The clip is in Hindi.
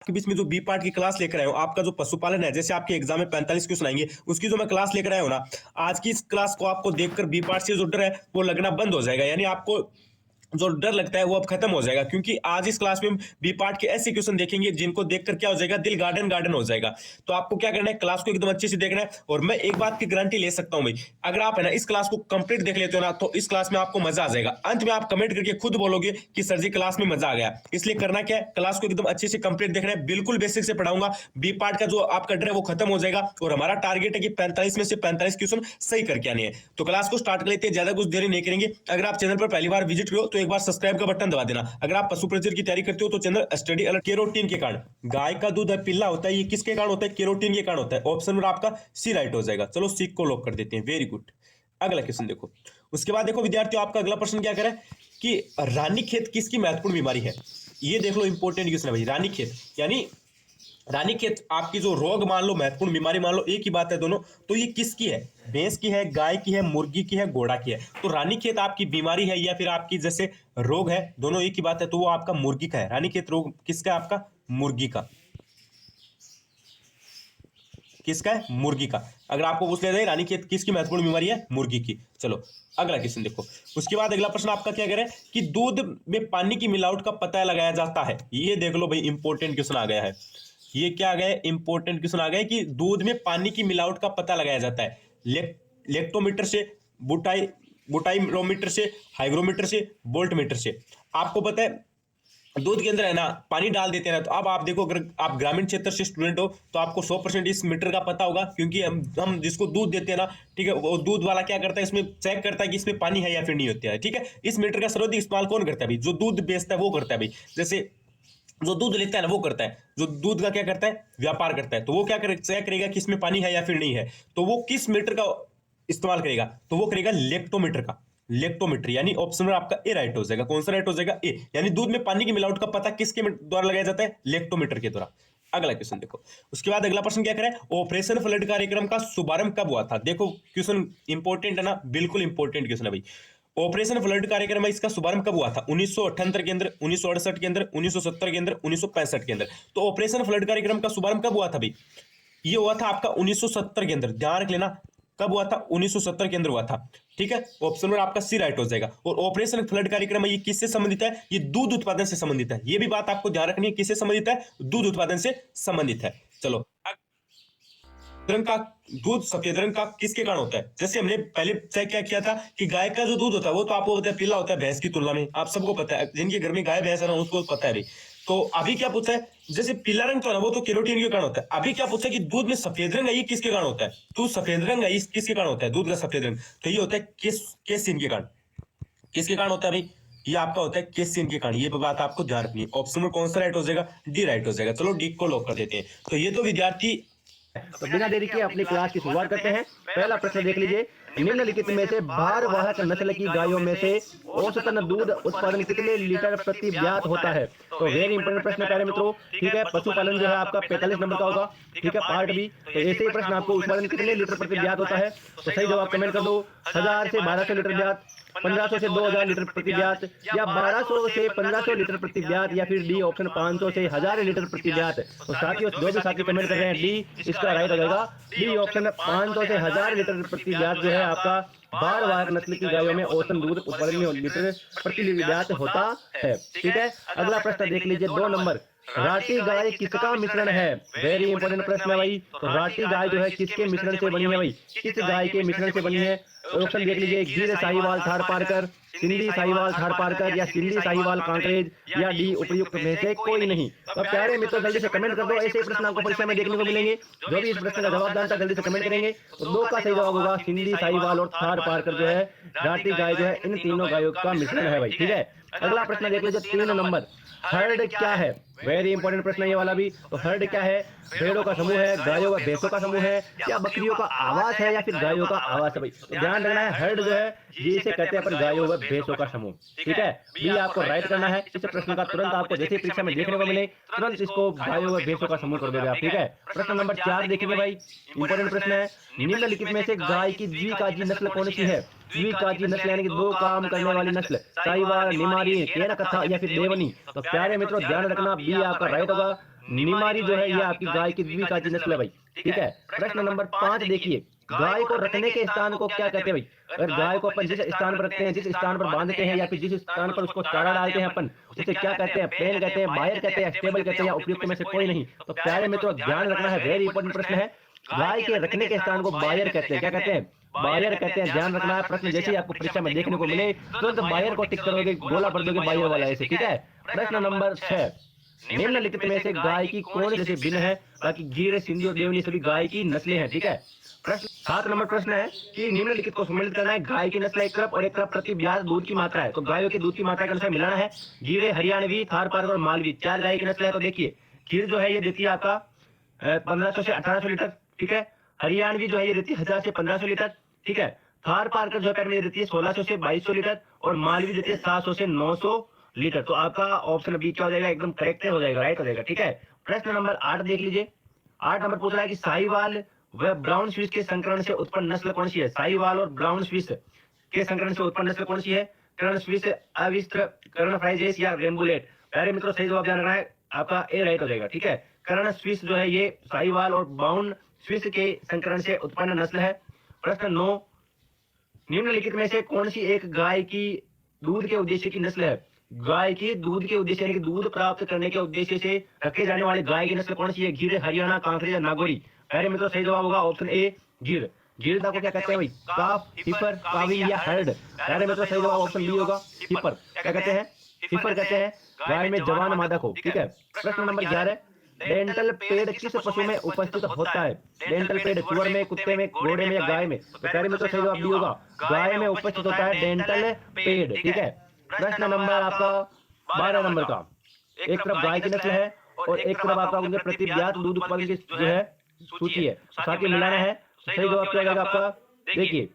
के बीच में जो बी पार्ट की क्लास लेकर आया हूँ, आपका जो पशुपालन है, जैसे आपके एग्जाम में 45 क्वेश्चन आएंगे, उसकी जो मैं क्लास लेकर आया हूँ ना, आज की इस क्लास को आपको देखकर बी पार्ट से जो डर है वो लगना बंद हो जाएगा। यानी आपको जो डर लगता है वो अब खत्म हो जाएगा, क्योंकि आज इस क्लास में बी पार्ट के ऐसे क्वेश्चन देखेंगे जिनको देखकर क्या हो जाएगा, दिल गार्डन गार्डन हो जाएगा। तो आपको क्या करना है, क्लास को एकदम अच्छे से देखना है। और मैं एक बात की गारंटी ले सकता हूं भाई, अगर आप है ना इस क्लास को कंप्लीट देख लेते हो ना, तो इस क्लास में आपको मजा आ जाएगा। अंत में आप कमेंट करके खुद बोलोगे कि सर जी क्लास में मजा आ गया। इसलिए करना क्या है, क्लास को एकदम अच्छे से कंप्लीट देखना है। बिल्कुल बेसिक से पढ़ाऊंगा, बी पार्ट का जो आपका डर है वो खत्म हो जाएगा। और हमारा टारगेट है कि 45 में से 45 क्वेश्चन सही करके आने हैं। तो क्लास को स्टार्ट कर लेते हैं, ज्यादा कुछ देरी नहीं करेंगे। अगर आप चैनल पर पहली बार विजिट करो तो एक बार सब्सक्राइब का बटन दबा देना। अगर आप पशु प्रजनन की तैयारी करते हो तो चैनल स्टडी अलर्ट। केरोटीन के कारण गाय का दूध है पिल्ला होता है, ये किसके कारण होता है, केरोटीन के कारण होता है। ऑप्शन में आपका सी राइट हो जाएगा। चलो सी को लॉक कर देते हैं, वेरी गुड। अगला क्वेश्चन देखो। उसके बाद देखो विद्यार्थियों, आपका अगला प्रश्न क्या करे कि रानीखेत किसकी महत्वपूर्ण बीमारी है। ये देख लो, इंपॉर्टेंट क्वेश्चन है भाई। रानीखेत यानी रानीखेत आपकी जो रोग मान लो, महत्वपूर्ण बीमारी मान लो, एक ही बात है दोनों। तो ये किसकी है, भैंस की है, गाय की है, मुर्गी की है, घोड़ा की है। तो रानीखेत आपकी बीमारी है या फिर आपकी जैसे रोग है, दोनों एक ही बात है। तो वो आपका मुर्गी का है। रानीखेत रोग किसका है, आपका मुर्गी का। किसका है, मुर्गी का। अगर आपको पूछ लिया जाए रानीखेत किसकी महत्वपूर्ण बीमारी है, मुर्गी की। चलो अगला क्वेश्चन देखो। उसके बाद अगला प्रश्न आपका क्या करे कि दूध में पानी की मिलावट का पता लगाया जाता है। ये देख लो भाई, इंपॉर्टेंट क्वेश्चन आ गया है। ये क्या आ गया, इंपॉर्टेंट क्वेश्चन आ गया कि दूध में पानी की मिलावट का पता लगाया जाता है। लेक्टोमीटर से, बुटाई बुटाइरोमीटर से, हाइग्रोमीटर से, वोल्टमीटर से। आपको पता है दूध के अंदर है ना पानी डाल देते हैं ना, तो अब आप देखो, अगर आप ग्रामीण क्षेत्र से स्टूडेंट हो तो आपको 100% इस मीटर का पता होगा, क्योंकि हम जिसको दूध देते हैं ना, ठीक है, वो दूध वाला क्या करता है, इसमें चेक करता है कि इसमें पानी है या फिर नहीं होता है। ठीक है, इस मीटर का सर्वाधिक इस्तेमाल कौन करता है भाई, जो दूध बेचता है वो करता है भाई। जैसे जो दूध लेता है ना वो करता है, जो दूध का क्या करता है, व्यापार करता है। तो वो क्या चेक करेगा कि इसमें पानी है या फिर नहीं है। तो वो किस मीटर का इस्तेमाल करेगा, तो वो करेगा लेक्टोमीटर का। लेक्टोमीटर यानी ऑप्शन में आपका ए राइट हो जाएगा। कौन सा राइट हो जाएगा, ए। यानी दूध में पानी की मिलावट का पता किसके द्वारा लगाया जाता है, लेक्टोमीटर के द्वारा। अगला क्वेश्चन देखो। उसके बाद अगला प्रश्न क्या करें, ऑपरेशन फ्लड कार्यक्रम का शुभारंभ कब हुआ था। देखो क्वेश्चन इंपॉर्टेंट है ना, बिल्कुल इंपॉर्टेंट क्वेश्चन है भाई। ऑपरेशन फ्लड कार्यक्रम है, इसका शुभारंभ कब हुआ था, 1978 के अंदर, 1968 के अंदर, 1970 के अंदर, 1965 के अंदर। तो ऑपरेशन फ्लड कार्यक्रम का शुभारंभ कब हुआ था भाई, ये हुआ था आपका 1970 के अंदर। ध्यान रख लेना, कब हुआ था, 1970 के अंदर हुआ था। ठीक है, ऑप्शन में आपका सी राइट हो जाएगा। और ऑपरेशन फ्लड कार्यक्रम है, ये किससे संबंधित है, ये दूध उत्पादन से संबंधित है। ये भी बात आपको ध्यान रखनी है, किससे संबंधित है, दूध उत्पादन से संबंधित है। चलो रंग का दूध सफेद रंग का किसके कारण होता है। जैसे हमने पहले तय क्या किया था कि गाय का जो दूध होता है वो तो आपको पता है पीला होता है भैंस की तुलना में, आप सबको पता है, जिनके घर में गाय भैंस है ना उसको पता है भाई। तो अभी क्या पूछा है, जैसे पीला रंग तो है ना वो तो केरोटीन के कारण होता है। अभी क्या पूछा है कि दूध में सफेद रंग है, ये किसके कारण होता है, दूध सफेद रंग है, किसके कारण होता है दूध का सफेद रंग। तो ये होता है केसिन के कारण। किसके कारण होता है भाई, ये आपका होता है केसिन के कारण। ये बात आपको ध्यान रखनी है। ऑप्शन में कौन सा राइट हो जाएगा, डी राइट हो जाएगा। चलो डी को लॉक कर देते हैं। तो ये तो विद्यार्थी, तो बिना देरी के अपनी क्लास की शुरुआत करते हैं। पहला प्रश्न देख लीजिए, निम्नलिखित में से भारवाहक नस्ल की गायों में से औसतन दूध उत्पादन कितने लीटर प्रति ब्यात होता है। तो वेरी इंपॉर्टेंट प्रश्न है प्यारे मित्रों। ठीक है, पशुपालन जो है आपका 45 नंबर का होगा। ठीक है, पार्ट बी। तो ऐसे ही प्रश्न आपको उत्पादन कितने लीटर प्रति ब्यात होता है, तो सही जवाब कमेंट कर दो। 1000 से 1200 लीटर ब्यात, 1500 से 2000 लीटर प्रति ब्यात, या 1200 से 1500 लीटर प्रति ब्यात, या फिर डी ऑप्शन 500 से 1000 लीटर प्रति ब्यात। तो साथियों जो भी साथी कमेंट कर रहे हैं डी, इसका राइट हो जाएगा डी ऑप्शन 500 से 1000 लीटर प्रति ब्यात जो है आपका भारवाहक नस्ल की गायों में औसतन दूध उत्पादन में लीटर प्रति ब्यात होता है। ठीक है, अगला प्रश्न देख लीजिए 2 नंबर, राठी गाय किसका मिश्रण है। वेरी इंपॉर्टेंट प्रश्न है भाई। तो राठी गाय जो है किसके मिश्रण से बनी है भाई, किस गाय के मिश्रण से बनी है। ऑप्शन देख लीजिए, गिर साहिवाल थार पारकर, सिंधी साहिवाल थार पारकर, या सिंधी साहिवाल कांकरेज, या डी उपयुक्त में से कोई नहीं। तो प्यारे मित्रों जल्दी से कमेंट कर दो, ऐसे प्रश्न आपको परीक्षा में देखने को मिलेंगे। जो भी इस प्रश्न का जवाब जानता जल्दी से कमेंट करेंगे। तो 2 का सही जवाब होगा सिंधी साहिवाल और थार पारकर जो है राठी गाय जो है इन तीनों गायों का मिश्रण है भाई। ठीक है, अगला प्रश्न देख लीजिए 3 नंबर, हर्ड क्या है। वेरी इंपॉर्टेंट प्रश्न है ये वाला भी। तो हर्ड क्या है, भेड़ों का समूह है, गायों व भैंसों का समूह है, या बकरियों का आवास है, या फिर गायों का आवास है भाई। तो ध्यान रखना है, हर्ड जो है ये इसे कहते हैं अपन गायों व भैंसों का समूह। ठीक है, बी आपको राइट करना है। इस प्रश्न का तुरंत आपको जैसे परीक्षा में देखने को मिले तुरंत इसको गायों व भैंसों का समूह कर दोगे आप। ठीक है, प्रश्न नंबर 4 देखिए भाई, इंपॉर्टेंट प्रश्न है, निम्नलिखित में से गाय की द्विकाजी नस्ल कौन सी है। द्विकाजी नस्ल यानी कि 2 काम करने वाली नस्ल, साहिवाल, निमारी, केना कथा, या फिर देवनी। तो प्यारे मित्रों ध्यान रखना, बी आपका राइट होगा, निमारी जो है ये आपकी गाय की द्विकाजी नस्ल है भाई। ठीक है। प्रश्न नंबर 5 देखिए, गाय को रखने के स्थान को क्या कहते हैं भाई? अगर गाय को अपन जिस स्थान पर रखते हैं, जिस स्थान पर बांधते हैं या फिर जिस स्थान पर उसको चारा डालते हैं अपन, उसे क्या कहते हैं? पेन कहते हैं, बायर कहते हैं, स्टेबल कहते हैं या उपयुक्त में से कोई नहीं? तो प्यारे मित्रों ध्यान रखना है, वेरी इंपॉर्टेंट प्रश्न है। गाय के रखने के स्थान को बायर कहते हैं। क्या कहते हैं? बायर कहते हैं। ध्यान रखना है, प्रश्न जैसे ही आपको परीक्षा में देखने को मिले तुरंत बायर को टिक करोगे, गोला भर दोगे बायर वाला ऐसे। ठीक है। प्रश्न नंबर 6, निम्नलिखित में से गाय की कौन जैसे भिन्न है? बाकी गीर, सिंधी और देवनी सभी गाय की नस्लें हैं। ठीक है। प्रश्न 7 नंबर प्रश्न है कि निम्नलिखित को सम्मिलित करना है। गाय की नस्ल 1 कप और 1 कप प्रति ब्याज दूध की मात्रा है। तो गायों के दूध की मात्रा के अनुसार मिलाना है। गीरे, हरियाणवी, थारपारकर और मालवी 4 गाय की नस्ल है। तो देखिए गीर जो है ये देती है आपका 1500 से 1800 लीटर। ठीक है। हरियाणवी जो है ये देती है 1000 से 1500 लीटर। ठीक है। थारपारकर जो है देती है 1600 से 2200 लीटर और मालवी देती है 700 से 900 लीटर। तो आपका ऑप्शन बी क्या हो जाएगा? एकदम करेक्ट हो जाएगा, राइट हो जाएगा। ठीक है। प्रश्न नंबर 8 देख लीजिए। 8 नंबर पूछ रहा है कि साहिवाल व ब्राउन स्विस के संकरण से उत्पन्न नस्ल कौन सी है? साहिवाल और ब्राउन स्विस के संकरण से उत्पन्न नस्ल कौन सी है? कर्ण स्विस, अविस्त्र, कर्ण फ्राइजेस या रेम्बुलेट? प्यारे मित्रों सही जवाब ध्यान रखना है, आपका ए राइट हो जाएगा। ठीक है। कर्ण स्विस जो है ये साहिवाल और ब्राउन स्विस के संकरण से उत्पन्न नस्ल है। प्रश्न 9, निम्नलिखित में से कौन सी एक गाय की दूध के उद्देश्य की नस्ल है? गाय की दूध के उद्देश्य यानी कि दूध प्राप्त करने के उद्देश्य से रखे जाने वाले गाय की नस्ल कौन सी है? गिर, हरियाणा, कांकरी या नागौरी? प्यारे मित्रों सही जवाब होगा ऑप्शन ए गिर। गिरदा को क्या कहते हैं भाई? काफ, हिपर, कावी या हर्ड? प्यारे मित्रों सही जवाब ऑप्शन बी होगा, हिपर। क्या कहते हैं? हिपर कहते हैं गाय में जवान मादा को। ठीक है। प्रश्न नंबर 11, डेंटल पेड किस पशु में उपस्थित होता है? डेंटल पेड सुअर में, कुत्ते में, घोड़े में या गाय में? तो प्यारे मित्रों सही जवाब बी होगा, गाय में उपस्थित होता है डेंटल पेड। ठीक है। प्रश्न नंबर आपका 12 नंबर का, एक तरफ गाय की नस्ल है और एक तरफ आपका उनके प्रति ब्याज दूध उत्पादन की जो है सूची है, साथ ही मिलाना है। सही जवाब क्या होगा आपका? देखिए